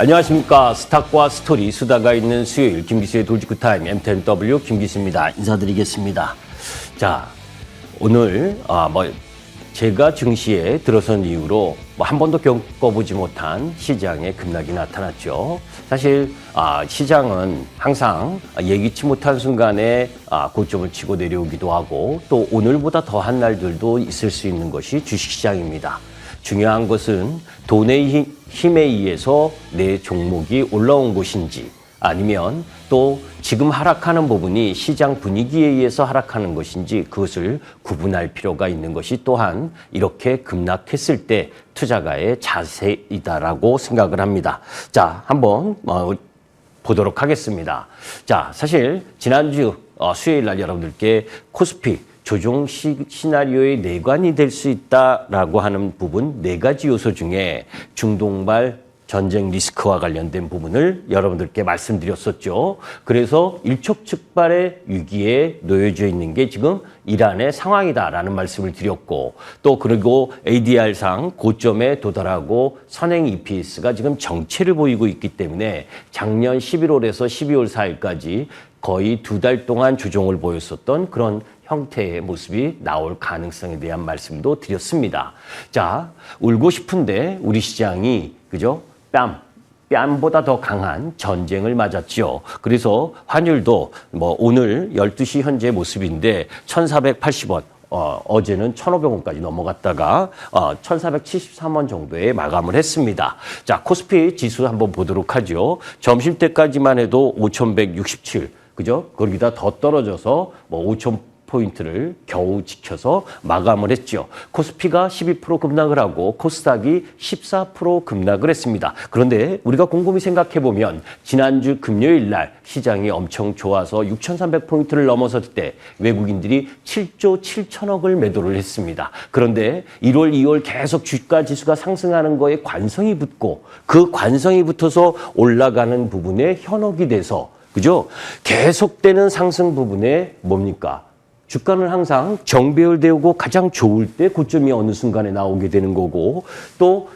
안녕하십니까. 스탁과 스토리, 수다가 있는 수요일 김기수의 돌직구타임 M10W 김기수입니다. 인사드리겠습니다. 자, 오늘 제가 증시에 들어선 이후로 한 번도 겪어보지 못한 시장의 급락이 나타났죠. 사실 시장은 항상 예기치 못한 순간에 고점을 치고 내려오기도 하고 또 오늘보다 더한 날들도 있을 수 있는 것이 주식시장입니다. 중요한 것은 돈의 힘에 의해서 내 종목이 올라온 것인지 아니면 또 지금 하락하는 부분이 시장 분위기에 의해서 하락하는 것인지 그것을 구분할 필요가 있는 것이 또한 이렇게 급락했을 때 투자가의 자세이다라고 생각을 합니다. 자, 한번 보도록 하겠습니다. 자, 사실 지난주 수요일 날 여러분들께 코스피 조정 시나리오의 내관이 될 수 있다라고 하는 부분 4가지 요소 중에 중동발 전쟁 리스크와 관련된 부분을 여러분들께 말씀드렸었죠. 그래서 일촉즉발의 위기에 놓여져 있는 게 지금 이란의 상황이다라는 말씀을 드렸고 또 그리고 ADR상 고점에 도달하고 선행 EPS가 지금 정체를 보이고 있기 때문에 작년 11월에서 12월 4일까지 거의 2달 동안 조정을 보였었던 그런 형태의 모습이 나올 가능성에 대한 말씀도 드렸습니다. 자, 울고 싶은데 우리 시장이 그죠? 뺨보다 더 강한 전쟁을 맞았죠. 그래서 환율도 오늘 12시 현재 모습인데 1,480원, 어제는 1,500원까지 넘어갔다가 1,473원 정도에 마감을 했습니다. 자, 코스피 지수 한번 보도록 하죠. 점심 때까지만 해도 5,167, 그죠? 거기다 더 떨어져서 5,000포인트를 겨우 지켜서 마감을 했죠. 코스피가 12% 급락을 하고 코스닥이 14% 급락을 했습니다. 그런데 우리가 곰곰이 생각해보면 지난주 금요일 날 시장이 엄청 좋아서 6,300포인트를 넘어섰을 때 외국인들이 7조 7천억을 매도를 했습니다. 그런데 1월, 2월 계속 주가 지수가 상승하는 거에 관성이 붙고 그 관성이 붙어서 올라가는 부분에 현혹이 돼서 그죠? 계속되는 상승 부분에 뭡니까? 주가는 항상 정배열되고 가장 좋을 때 고점이 어느 순간에 나오게 되는 거고 또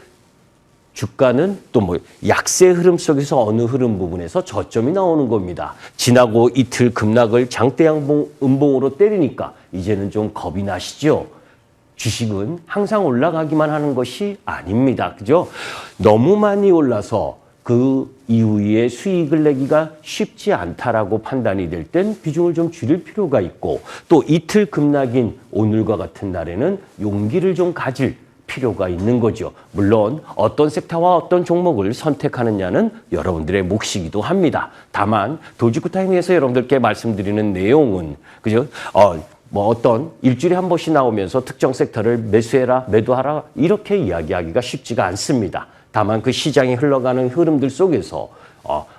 주가는 또 약세 흐름 속에서 어느 흐름 부분에서 저점이 나오는 겁니다. 지나고 이틀 급락을 장대 음봉으로 때리니까 이제는 좀 겁이 나시죠? 주식은 항상 올라가기만 하는 것이 아닙니다. 그죠? 너무 많이 올라서 그 이후에 수익을 내기가 쉽지 않다라고 판단이 될 땐 비중을 좀 줄일 필요가 있고 또 이틀 급락인 오늘과 같은 날에는 용기를 좀 가질 필요가 있는 거죠. 물론 어떤 섹터와 어떤 종목을 선택하느냐는 여러분들의 몫이기도 합니다. 다만 돌직구 타임에서 여러분들께 말씀드리는 내용은 그죠? 어떤 일주일에 한 번씩 나오면서 특정 섹터를 매수해라, 매도하라 이렇게 이야기하기가 쉽지가 않습니다. 다만 그 시장이 흘러가는 흐름들 속에서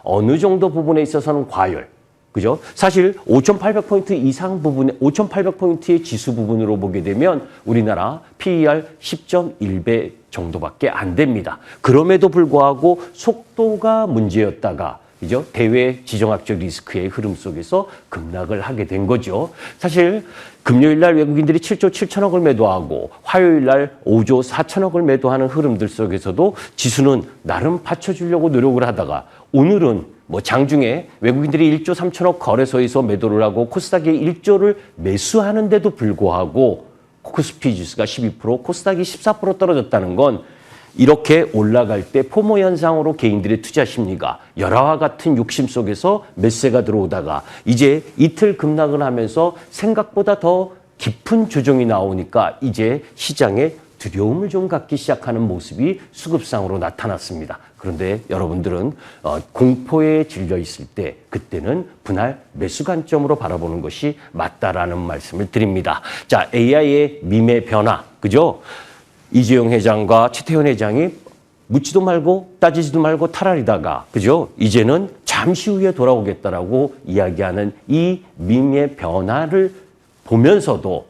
어느 정도 부분에 있어서는 과열, 그죠? 사실 5,800포인트 이상 부분에 5,800포인트의 지수 부분으로 보게 되면 우리나라 PER 10.1배 정도밖에 안 됩니다. 그럼에도 불구하고 속도가 문제였다가 그죠? 대외 지정학적 리스크의 흐름 속에서 급락을 하게 된 거죠. 사실 금요일 날 외국인들이 7조 7천억을 매도하고 화요일 날 5조 4천억을 매도하는 흐름들 속에서도 지수는 나름 받쳐주려고 노력을 하다가 오늘은 장중에 외국인들이 1조 3천억 거래소에서 매도를 하고 코스닥이 1조를 매수하는데도 불구하고 코스피 지수가 12%, 코스닥이 14% 떨어졌다는 건 이렇게 올라갈 때 포모 현상으로 개인들의 투자 심리가 열화와 같은 욕심 속에서 매세가 들어오다가 이제 이틀 급락을 하면서 생각보다 더 깊은 조정이 나오니까 이제 시장에 두려움을 좀 갖기 시작하는 모습이 수급상으로 나타났습니다. 그런데 여러분들은 공포에 질려 있을 때 그때는 분할 매수 관점으로 바라보는 것이 맞다라는 말씀을 드립니다. 자, AI의 밈의 변화, 그죠? 이재용 회장과 최태원 회장이 묻지도 말고 따지지도 말고 탈알이다가 그죠? 이제는 잠시 후에 돌아오겠다라고 이야기하는 이 밈의 변화를 보면서도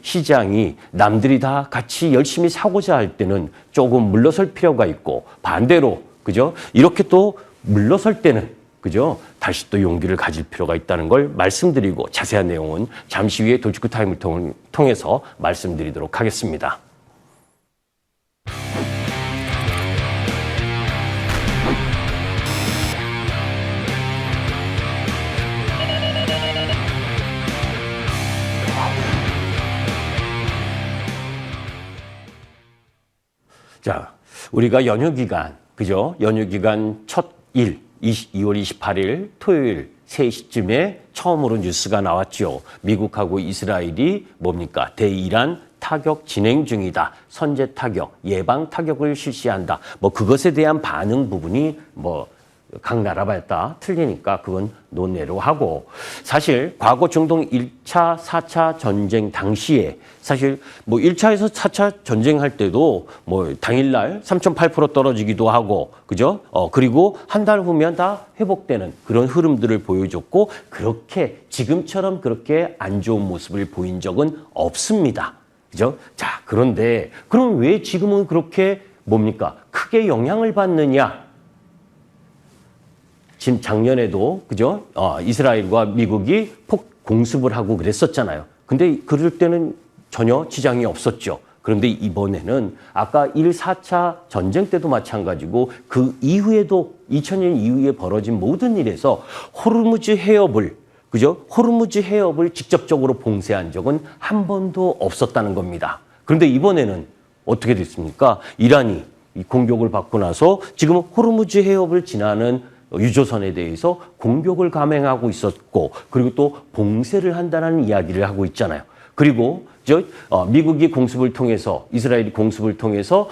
시장이 남들이 다 같이 열심히 사고자 할 때는 조금 물러설 필요가 있고 반대로 그죠? 이렇게 또 물러설 때는 그죠? 다시 또 용기를 가질 필요가 있다는 걸 말씀드리고 자세한 내용은 잠시 후에 돌직구 타임을 통해서 말씀드리도록 하겠습니다. 자, 우리가 연휴 기간, 그죠? 연휴 기간 첫 일, 2월 28일 토요일 3시쯤에 처음으로 뉴스가 나왔죠. 미국하고 이스라엘이 뭡니까? 대이란 타격 진행 중이다. 선제 타격, 예방 타격을 실시한다. 뭐 그것에 대한 반응 부분이 뭐 각 나라마다 틀리니까 그건 논외로 하고, 사실 과거 중동 1차, 4차 전쟁 당시에 사실 뭐 1차에서 4차 전쟁할 때도 뭐 당일날 3.8% 떨어지기도 하고, 그죠? 그리고 한 달 후면 다 회복되는 그런 흐름들을 보여줬고, 그렇게 지금처럼 그렇게 안 좋은 모습을 보인 적은 없습니다. 그죠? 자, 그런데 그럼 왜 지금은 그렇게 뭡니까? 크게 영향을 받느냐? 지금 작년에도, 그죠? 이스라엘과 미국이 폭 공습을 하고 그랬었잖아요. 근데 그럴 때는 전혀 지장이 없었죠. 그런데 이번에는 아까 1, 4차 전쟁 때도 마찬가지고 그 이후에도 2000년 이후에 벌어진 모든 일에서 호르무즈 해협을, 그죠? 호르무즈 해협을 직접적으로 봉쇄한 적은 한 번도 없었다는 겁니다. 그런데 이번에는 어떻게 됐습니까? 이란이 공격을 받고 나서 지금 호르무즈 해협을 지나는 유조선에 대해서 공격을 감행하고 있었고, 그리고 또 봉쇄를 한다는 이야기를 하고 있잖아요. 그리고 미국이 공습을 통해서, 이스라엘이 공습을 통해서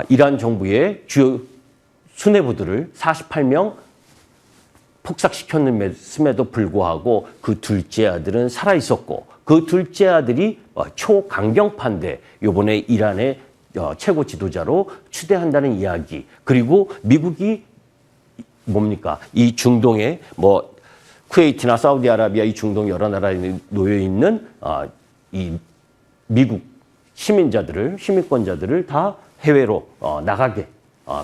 이란 정부의 주요 수뇌부들을 48명 폭삭시켰음에도 불구하고 그 둘째 아들은 살아 있었고, 그 둘째 아들이 초강경파인데 요번에 이란의 최고 지도자로 추대한다는 이야기. 그리고 미국이 뭡니까? 이 중동에 뭐 쿠웨이트나 사우디아라비아, 이 중동 여러 나라에 놓여 있는 이 미국 시민권자들을 다 해외로 나가게,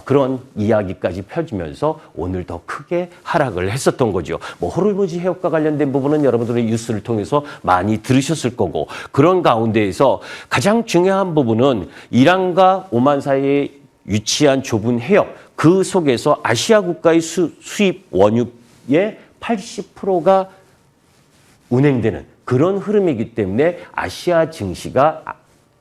그런 이야기까지 펴지면서 오늘 더 크게 하락을 했었던 거죠. 뭐 호르무즈 해협과 관련된 부분은 여러분들의 뉴스를 통해서 많이 들으셨을 거고, 그런 가운데에서 가장 중요한 부분은 이란과 오만 사이에 위치한 좁은 해협, 그 속에서 아시아 국가의 수입 원유의 80%가 운행되는 그런 흐름이기 때문에 아시아 증시가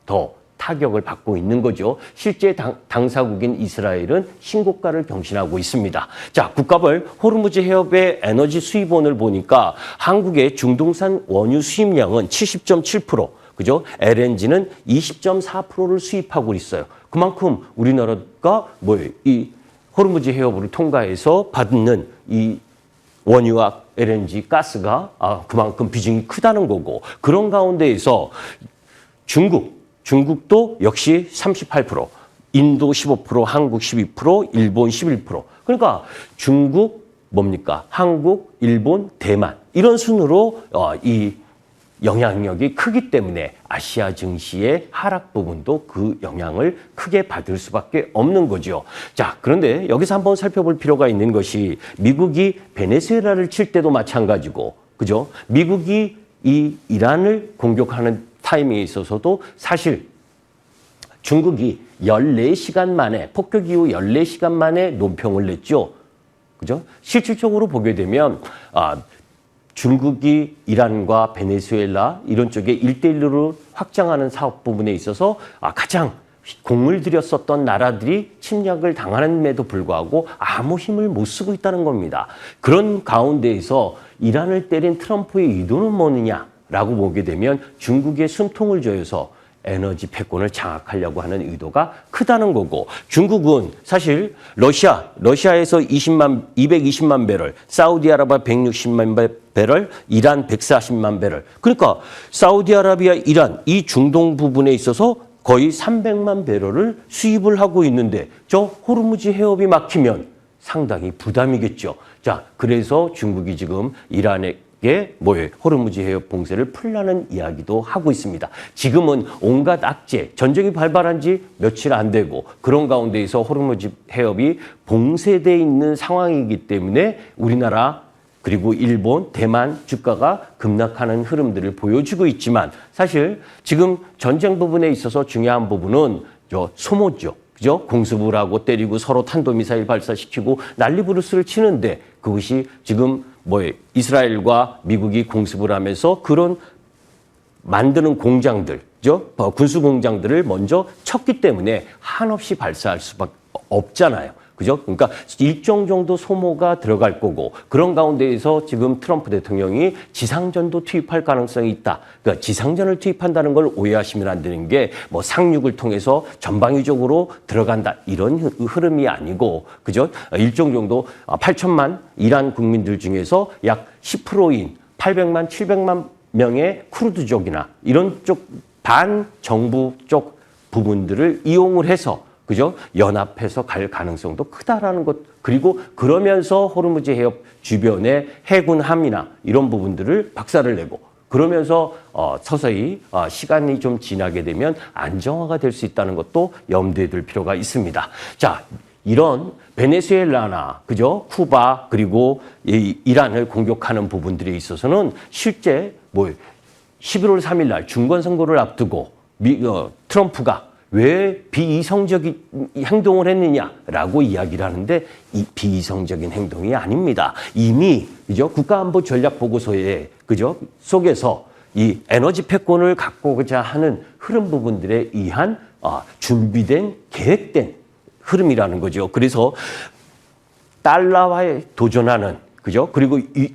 더 타격을 받고 있는 거죠. 실제 당사국인 이스라엘은 신고가를 경신하고 있습니다. 자, 국가별 호르무즈 해협의 에너지 수입원을 보니까 한국의 중동산 원유 수입량은 70.7%, 그죠? LNG는 20.4%를 수입하고 있어요. 그만큼 우리나라가 이 호르무즈 해협을 통과해서 받는 이 원유와 LNG 가스가 그만큼 비중이 크다는 거고, 그런 가운데에서 중국도 역시 38%, 인도 15%, 한국 12%, 일본 11%. 그러니까 중국, 한국, 일본, 대만 이런 순으로 이 영향력이 크기 때문에 아시아 증시의 하락 부분도 그 영향을 크게 받을 수밖에 없는 거죠. 자, 그런데 여기서 한번 살펴볼 필요가 있는 것이, 미국이 베네수엘라를 칠 때도 마찬가지고, 그죠? 미국이 이 이란을 공격하는 타이밍에 있어서도 사실 중국이 14시간 만에, 폭격 이후 14시간 만에 논평을 냈죠. 그죠? 실질적으로 보게 되면 중국이 이란과 베네수엘라 이런 쪽에 1대1로 확장하는 사업 부분에 있어서 가장 공을 들였었던 나라들이 침략을 당하는데도 불구하고 아무 힘을 못 쓰고 있다는 겁니다. 그런 가운데에서 이란을 때린 트럼프의 의도는 뭐느냐라고 보게 되면 중국의 숨통을 조여서 에너지 패권을 장악하려고 하는 의도가 크다는 거고, 중국은 사실 러시아에서 220만 배럴, 사우디아라비아 160만 배럴, 이란 140만 배럴. 그러니까 사우디아라비아, 이란 이 중동 부분에 있어서 거의 300만 배럴을 수입을 하고 있는데 저 호르무즈 해협이 막히면 상당히 부담이겠죠. 자, 그래서 중국이 지금 이란에 호르무즈 해협 봉쇄를 풀라는 이야기도 하고 있습니다. 지금은 온갖 악재, 전쟁이 발발한 지 며칠 안 되고 그런 가운데에서 호르무즈 해협이 봉쇄되어 있는 상황이기 때문에 우리나라 그리고 일본, 대만 주가가 급락하는 흐름들을 보여주고 있지만, 사실 지금 전쟁 부분에 있어서 중요한 부분은 소모죠. 그죠? 공습을 하고 때리고 서로 탄도미사일 발사시키고 난리부르스를 치는데, 그것이 지금 이스라엘과 미국이 공습을 하면서 그런 만드는 공장들, 그죠? 군수 공장들을 먼저 쳤기 때문에 한없이 발사할 수밖에 없잖아요. 그죠? 그러니까 일정 정도 소모가 들어갈 거고 그런 가운데에서 지금 트럼프 대통령이 지상전도 투입할 가능성이 있다. 그러니까 지상전을 투입한다는 걸 오해하시면 안 되는 게 뭐 상륙을 통해서 전방위적으로 들어간다 이런 흐름이 아니고 그죠? 일정 정도 8천만 이란 국민들 중에서 약 10%인 800만, 700만 명의 쿠르드족이나 이런 쪽 반정부 쪽 부분들을 이용을 해서 그죠? 연합해서 갈 가능성도 크다라는 것. 그리고 그러면서 호르무즈 해협 주변의 해군함이나 이런 부분들을 박살을 내고 그러면서 서서히 시간이 좀 지나게 되면 안정화가 될 수 있다는 것도 염두에 둘 필요가 있습니다. 자, 이런 베네수엘라나 그죠? 쿠바 그리고 이란을 공격하는 부분들에 있어서는 실제 11월 3일 날 중간 선거를 앞두고 트럼프가 왜 비이성적인 행동을 했느냐라고 이야기를 하는데 이 비이성적인 행동이 아닙니다. 이미 그죠? 국가안보전략보고서에 그죠? 속에서 이 에너지 패권을 갖고자 하는 흐름 부분들에 의한 준비된 계획된 흐름이라는 거죠. 그래서 달러화에 도전하는 그죠? 그리고 이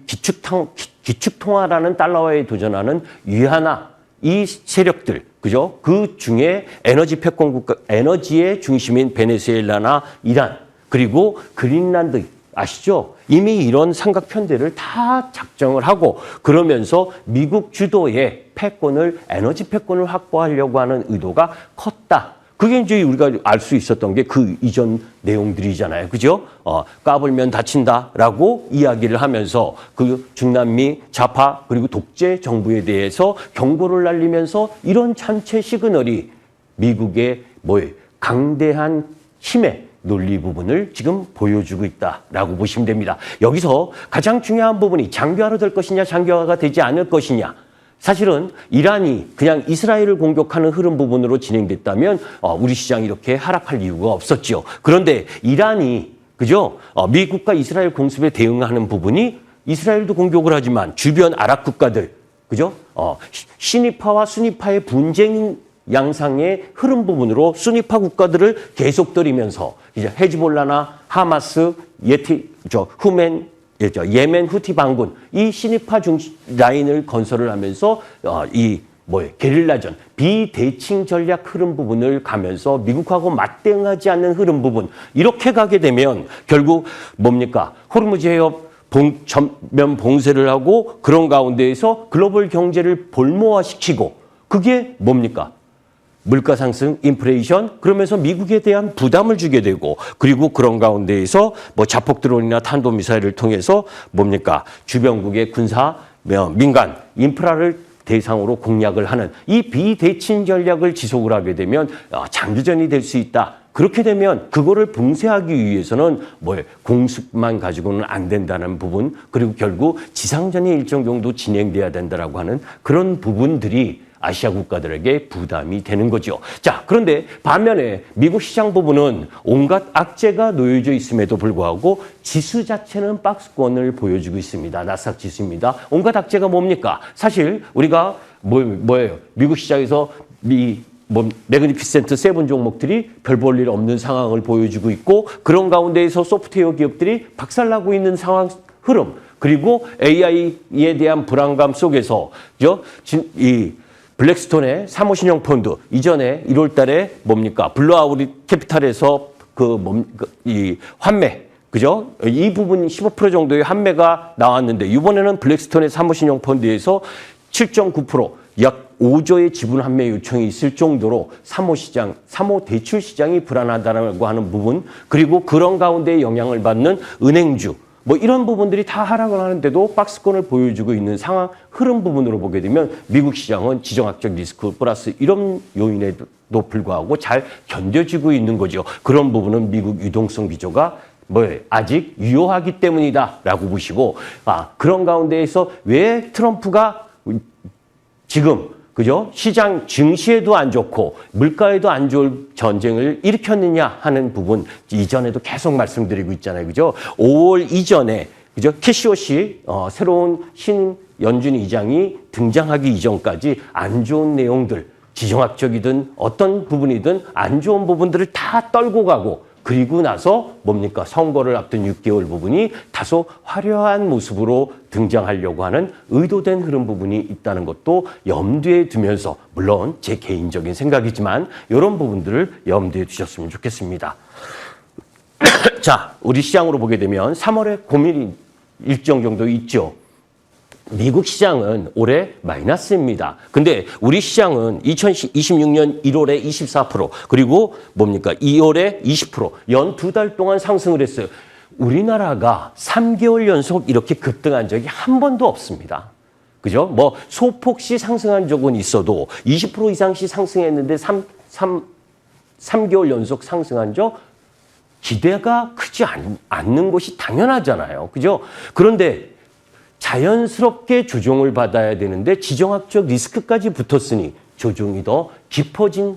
기축통화라는 달러화에 도전하는 위안화 이 세력들, 그죠? 그 중에 에너지 패권 국가, 에너지의 중심인 베네수엘라나 이란, 그리고 그린란드, 아시죠? 이미 이런 삼각편대를 다 작정을 하고 그러면서 미국 주도의 패권을, 에너지 패권을 확보하려고 하는 의도가 컸다. 그게 이제 우리가 알 수 있었던 게 그 이전 내용들이잖아요. 그죠? 까불면 다친다라고 이야기를 하면서 그 중남미 좌파 그리고 독재 정부에 대해서 경고를 날리면서 이런 전체 시그널이 미국의 강대한 힘의 논리 부분을 지금 보여주고 있다라고 보시면 됩니다. 여기서 가장 중요한 부분이 장기화로 될 것이냐 장기화가 되지 않을 것이냐. 사실은 이란이 그냥 이스라엘을 공격하는 흐름 부분으로 진행됐다면 우리 시장이 이렇게 하락할 이유가 없었죠. 그런데 이란이 그죠? 미국과 이스라엘 공습에 대응하는 부분이 이스라엘도 공격을 하지만 주변 아랍 국가들 그죠? 시니파와 수니파의 분쟁 양상의 흐름 부분으로 수니파 국가들을 계속 들이면서 이제 헤즈볼라나 하마스, 예멘 후티 반군 이 시니파 라인을 건설을 하면서 게릴라전 비대칭 전략 흐름 부분을 가면서 미국하고 맞대응하지 않는 흐름 부분 이렇게 가게 되면 결국 뭡니까? 호르무즈 해협 전면 봉쇄를 하고 그런 가운데에서 글로벌 경제를 볼모화시키고 그게 뭡니까? 물가 상승, 인플레이션 그러면서 미국에 대한 부담을 주게 되고 그리고 그런 가운데에서 자폭 드론이나 탄도 미사일을 통해서 주변국의 군사, 민간, 인프라를 대상으로 공략을 하는 이 비대칭 전략을 지속을 하게 되면 장기전이 될 수 있다. 그렇게 되면 그거를 봉쇄하기 위해서는 공습만 가지고는 안 된다는 부분 그리고 결국 지상전이 일정 정도 진행돼야 된다라고 하는 그런 부분들이 아시아 국가들에게 부담이 되는 거죠. 자, 그런데 반면에 미국 시장 부분은 온갖 악재가 놓여져 있음에도 불구하고 지수 자체는 박스권을 보여주고 있습니다. 나스닥 지수입니다. 온갖 악재가 뭡니까? 사실 우리가 뭐예요? 미국 시장에서 매그니피센트 세븐 종목들이 별 볼 일 없는 상황을 보여주고 있고 그런 가운데에서 소프트웨어 기업들이 박살나고 있는 상황 흐름 그리고 AI에 대한 불안감 속에서 블랙스톤의 사모신용 펀드 이전에 1월 달에 블루아우리 캐피탈에서 이 환매 그죠? 이 부분 15% 정도의 환매가 나왔는데 이번에는 블랙스톤의 사모신용 펀드에서 7.9% 약 5조의 지분 환매 요청이 있을 정도로 사모 대출 시장이 불안하다고 하는 부분 그리고 그런 가운데 영향을 받는 은행주 이런 부분들이 다 하락을 하는데도 박스권을 보여주고 있는 상황 흐름 부분으로 보게 되면 미국 시장은 지정학적 리스크 플러스 이런 요인에도 불구하고 잘 견뎌지고 있는 거죠. 그런 부분은 미국 유동성 기조가 아직 유효하기 때문이다라고 보시고 그런 가운데에서 왜 트럼프가 지금 그죠? 시장 증시에도 안 좋고 물가에도 안 좋을 전쟁을 일으켰느냐 하는 부분 이전에도 계속 말씀드리고 있잖아요. 그죠? 5월 이전에 그죠? 캐시오시 새로운 신연준 의장이 등장하기 이전까지 안 좋은 내용들 지정학적이든 어떤 부분이든 안 좋은 부분들을 다 떨고 가고 그리고 나서 뭡니까? 선거를 앞둔 6개월 부분이 다소 화려한 모습으로 등장하려고 하는 의도된 흐름 부분이 있다는 것도 염두에 두면서 물론 제 개인적인 생각이지만 이런 부분들을 염두에 두셨으면 좋겠습니다. 자, 우리 시장으로 보게 되면 3월에 고민이 일정 정도 있죠. 미국 시장은 올해 마이너스입니다. 근데 우리 시장은 2026년 1월에 24%, 그리고 뭡니까? 2월에 20%, 연 2달 동안 상승을 했어요. 우리나라가 3개월 연속 이렇게 급등한 적이 한 번도 없습니다. 그죠? 뭐 소폭시 상승한 적은 있어도 20% 이상씩 상승했는데 3개월 연속 상승한 적 기대가 크지 않는 것이 당연하잖아요. 그죠? 그런데 자연스럽게 조정을 받아야 되는데 지정학적 리스크까지 붙었으니 조정이 더 깊어진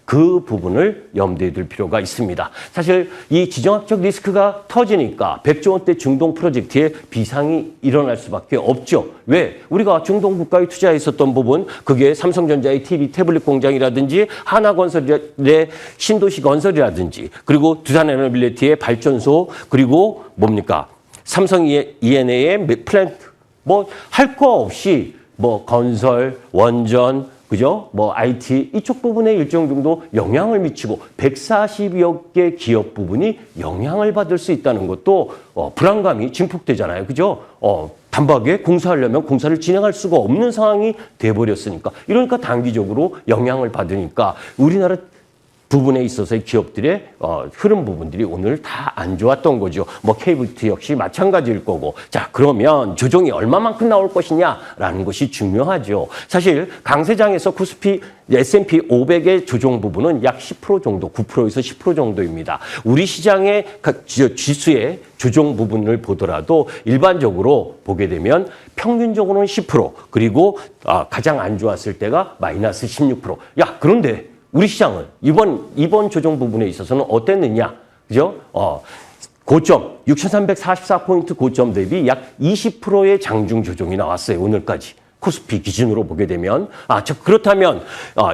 그 부분을 염두에 둘 필요가 있습니다. 사실 이 지정학적 리스크가 터지니까 100조 원대 중동 프로젝트에 비상이 일어날 수밖에 없죠. 왜? 우리가 중동 국가에 투자했었던 부분, 그게 삼성전자의 TV 태블릿 공장이라든지 하나건설의 신도시 건설이라든지 그리고 두산에너빌리티의 발전소 그리고 뭡니까? 삼성 E&A의 플랜트, 뭐 할 거 없이 뭐 건설, 원전, 그죠? 뭐 IT 이쪽 부분에 일정 정도 영향을 미치고 140여 개 기업 부분이 영향을 받을 수 있다는 것도 불안감이 증폭되잖아요. 그죠? 단박에 공사하려면 공사를 진행할 수가 없는 상황이 돼버렸으니까. 이러니까 단기적으로 영향을 받으니까 우리나라 부분에 있어서의 기업들의 흐름 부분들이 오늘 다 안 좋았던 거죠. 뭐 KBT 역시 마찬가지일 거고. 자, 그러면 조정이 얼마만큼 나올 것이냐라는 것이 중요하죠. 사실 강세장에서 코스피 S&P 500의 조정 부분은 약 10% 정도, 9%에서 10% 정도입니다. 우리 시장의 지수의 조정 부분을 보더라도 일반적으로 보게 되면 평균적으로는 10%, 그리고 가장 안 좋았을 때가 마이너스 16%. 야, 그런데 우리 시장은 이번 조정 부분에 있어서는 어땠느냐? 그죠? 고점, 6,344포인트 고점 대비 약 20%의 장중 조정이 나왔어요. 오늘까지. 코스피 기준으로 보게 되면. 그렇다면,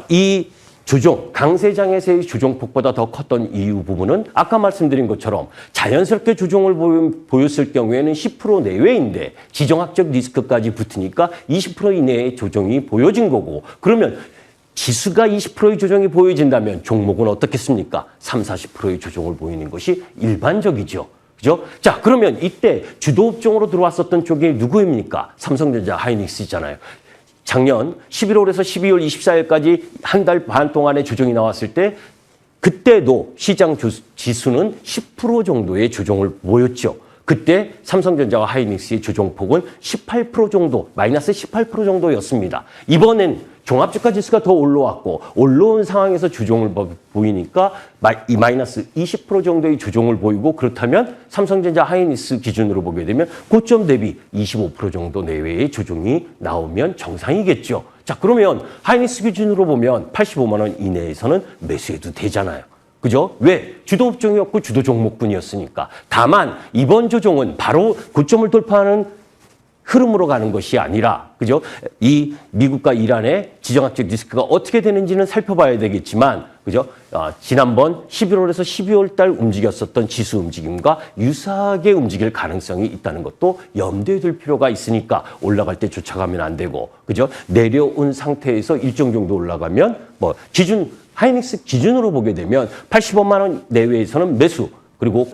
이 조정, 강세장에서의 조정폭보다 더 컸던 이유 부분은 아까 말씀드린 것처럼 자연스럽게 조정을 보였을 경우에는 10% 내외인데 지정학적 리스크까지 붙으니까 20% 이내의 조정이 보여진 거고, 그러면 지수가 20%의 조정이 보여진다면 종목은 어떻겠습니까? 30, 40%의 조정을 보이는 것이 일반적이죠. 그죠? 자, 그러면 이때 주도업종으로 들어왔었던 쪽이 누구입니까? 삼성전자, 하이닉스잖아요. 작년 11월에서 12월 24일까지 한 달 반 동안의 조정이 나왔을 때 그때도 시장 지수는 10% 정도의 조정을 보였죠. 그때 삼성전자와 하이닉스의 조정폭은 18% 정도, 마이너스 18% 정도였습니다. 이번엔 종합주가 지수가 더 올라왔고 올라온 상황에서 조정을 보이니까 이 마이너스 20% 정도의 조정을 보이고, 그렇다면 삼성전자 하이닉스 기준으로 보게 되면 고점 대비 25% 정도 내외의 조정이 나오면 정상이겠죠. 자, 그러면 하이닉스 기준으로 보면 85만 원 이내에서는 매수해도 되잖아요. 그죠? 왜? 주도 업종이었고 주도 종목군이었으니까. 다만 이번 조정은 바로 고점을 돌파하는 흐름으로 가는 것이 아니라, 그죠? 이 미국과 이란의 지정학적 리스크가 어떻게 되는지는 살펴봐야 되겠지만, 그죠? 지난번 11월에서 12월 달 움직였었던 지수 움직임과 유사하게 움직일 가능성이 있다는 것도 염두에 둘 필요가 있으니까 올라갈 때 쫓아가면 안 되고, 그죠? 내려온 상태에서 일정 정도 올라가면 하이닉스 기준으로 보게 되면 85만 원 내외에서는 매수, 그리고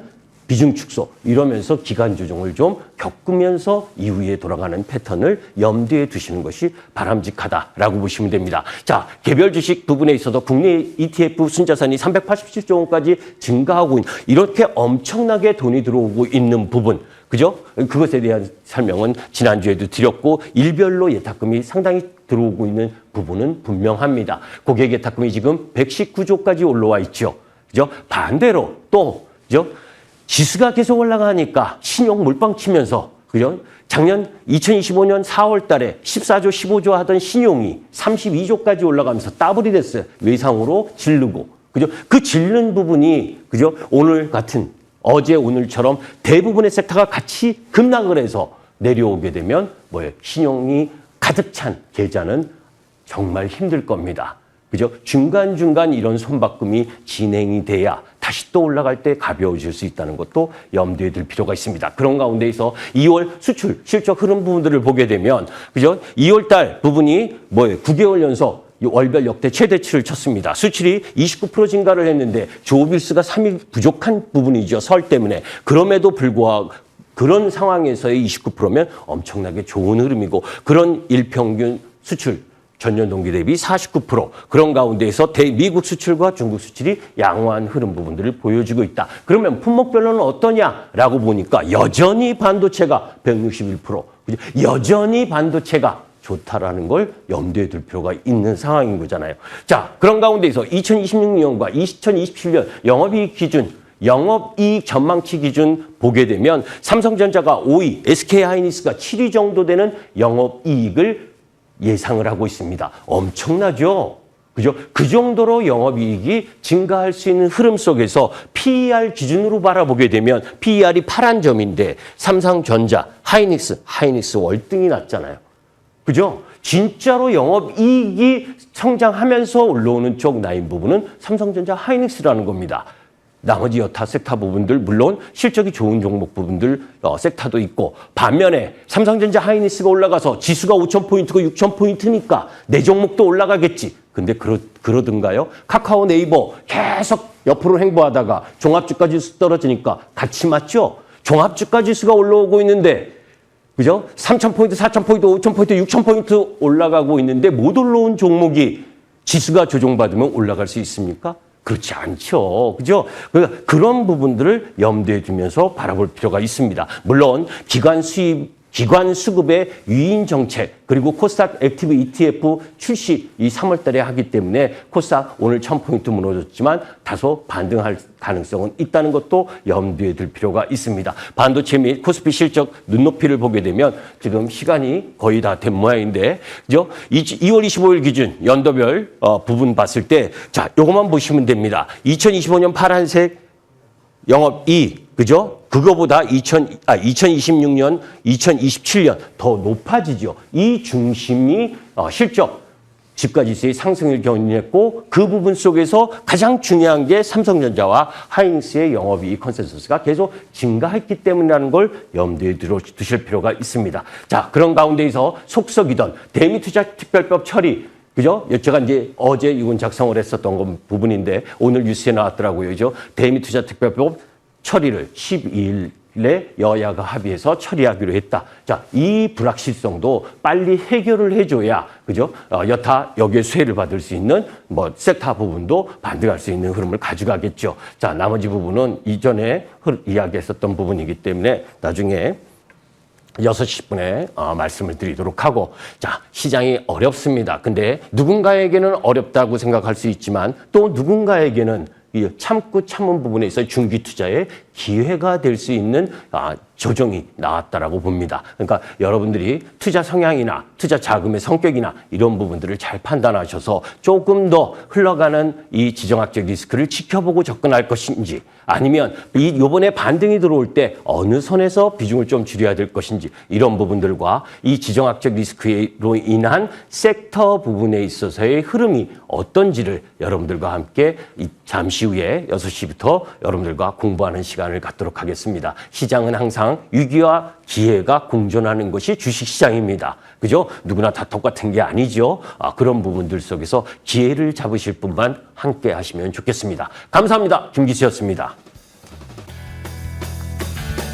비중 축소, 이러면서 기간 조정을 좀 겪으면서 이후에 돌아가는 패턴을 염두에 두시는 것이 바람직하다라고 보시면 됩니다. 자, 개별 주식 부분에 있어서 국내 ETF 순자산이 387조 원까지 증가하고 이렇게 엄청나게 돈이 들어오고 있는 부분, 그죠? 그것에 대한 설명은 지난주에도 드렸고, 일별로 예탁금이 상당히 들어오고 있는 부분은 분명합니다. 고객 예탁금이 지금 119조까지 올라와 있죠. 그죠? 반대로 또, 그죠? 지수가 계속 올라가니까 신용 몰빵 치면서, 그죠? 작년 2025년 4월 달에 14조, 15조 하던 신용이 32조까지 올라가면서 더블이 됐어요. 외상으로 지르고. 그죠? 그 지르는 부분이, 그죠? 오늘 같은, 어제 오늘처럼 대부분의 섹터가 같이 급락을 해서 내려오게 되면 신용이 가득 찬 계좌는 정말 힘들 겁니다. 그죠? 중간중간 이런 손바꿈이 진행이 돼야 다시 또 올라갈 때 가벼워질 수 있다는 것도 염두에 둘 필요가 있습니다. 그런 가운데에서 2월 수출, 실적 흐름 부분들을 보게 되면, 그죠? 2월 달 부분이 뭐예요? 9개월 연속 월별 역대 최대치를 쳤습니다. 수출이 29% 증가를 했는데 조업일수가 3일 부족한 부분이죠. 설 때문에. 그럼에도 불구하고 그런 상황에서의 29%면 엄청나게 좋은 흐름이고 그런 일평균 수출 전년 동기 대비 49% 그런 가운데에서 미국 수출과 중국 수출이 양호한 흐름 부분들을 보여주고 있다. 그러면 품목별로는 어떠냐라고 보니까 여전히 반도체가 161%, 여전히 반도체가 좋다라는 걸 염두에 둘 필요가 있는 상황인 거잖아요. 자, 그런 가운데에서 2026년과 2027년 영업이익 기준, 영업이익 전망치 기준 보게 되면 삼성전자가 5위, SK하이닉스가 7위 정도 되는 영업이익을 예상을 하고 있습니다. 엄청나죠? 그죠? 그 정도로 영업이익이 증가할 수 있는 흐름 속에서 PER 기준으로 바라보게 되면 PER이 8한 점인데 삼성전자, 하이닉스 월등히 낮잖아요. 그죠? 진짜로 영업이익이 성장하면서 올라오는 쪽 나인 부분은 삼성전자, 하이닉스라는 겁니다. 나머지 여타 섹터 부분들 물론 실적이 좋은 종목 부분들 섹터도 있고 반면에 삼성전자 하이닉스가 올라가서 지수가 5,000포인트고 6,000포인트니까 내 종목도 올라가겠지. 근데 그러던가요? 카카오 네이버 계속 옆으로 행보하다가 종합주가 지수 떨어지니까 같이 맞죠? 종합주가 지수가 올라오고 있는데 그죠? 3,000포인트, 4,000포인트, 5,000포인트, 6,000포인트 올라가고 있는데 못 올라온 종목이 지수가 조정받으면 올라갈 수 있습니까? 그렇지 않죠. 그죠? 그러니까 그런 부분들을 염두에 두면서 바라볼 필요가 있습니다. 물론 기관 수급의 유인 정책 그리고 코스닥 액티브 ETF 출시 이 3월 달에 하기 때문에 코스닥 오늘 1,000포인트 무너졌지만 다소 반등할 가능성은 있다는 것도 염두에 둘 필요가 있습니다. 반도체 및 코스피 실적 눈높이를 보게 되면 지금 시간이 거의 다 된 모양인데 그죠? 2월 25일 기준 연도별 부분 봤을 때 자, 요것만 보시면 됩니다. 2025년 파란색 영업이익 그죠? 그거보다 2026년, 2027년 더 높아지죠. 이 중심이 실적, 집가지수의 상승을 견인했고 그 부분 속에서 가장 중요한 게 삼성전자와 하이닉스의 영업이익 컨센서스가 계속 증가했기 때문이라는 걸 염두에 두실 필요가 있습니다. 자, 그런 가운데에서 속썩이던 대미투자특별법 처리 그죠? 제가 이제 어제 이건 작성을 했었던 부분인데 오늘 뉴스에 나왔더라고요. 그죠? 대미투자특별법 처리를 12일에 여야가 합의해서 처리하기로 했다. 자, 이 불확실성도 빨리 해결을 해줘야, 그죠? 여타 여기에 수혜를 받을 수 있는 섹터 부분도 반등할 수 있는 흐름을 가져가겠죠. 자, 나머지 부분은 이전에 이야기했었던 부분이기 때문에 나중에 6시 10분에 말씀을 드리도록 하고 자, 시장이 어렵습니다. 근데 누군가에게는 어렵다고 생각할 수 있지만 또 누군가에게는 이 참고 참은 부분에 있어 중기 투자의 기회가 될 수 있는 조정이 나왔다라고 봅니다. 그러니까 여러분들이 투자 성향이나 투자 자금의 성격이나 이런 부분들을 잘 판단하셔서 조금 더 흘러가는 이 지정학적 리스크를 지켜보고 접근할 것인지 아니면 이번에 반등이 들어올 때 어느 선에서 비중을 좀 줄여야 될 것인지 이런 부분들과 이 지정학적 리스크로 인한 섹터 부분에 있어서의 흐름이 어떤지를 여러분들과 함께 잠시 후에 6시부터 여러분들과 공부하는 시간을 갖도록 하겠습니다. 시장은 항상 위기와 기회가 공존하는 것이 주식시장입니다. 그죠? 누구나 다 똑같은 게 아니죠. 그런 부분들 속에서 기회를 잡으실 분만 함께 하시면 좋겠습니다. 감사합니다. 김기수였습니다.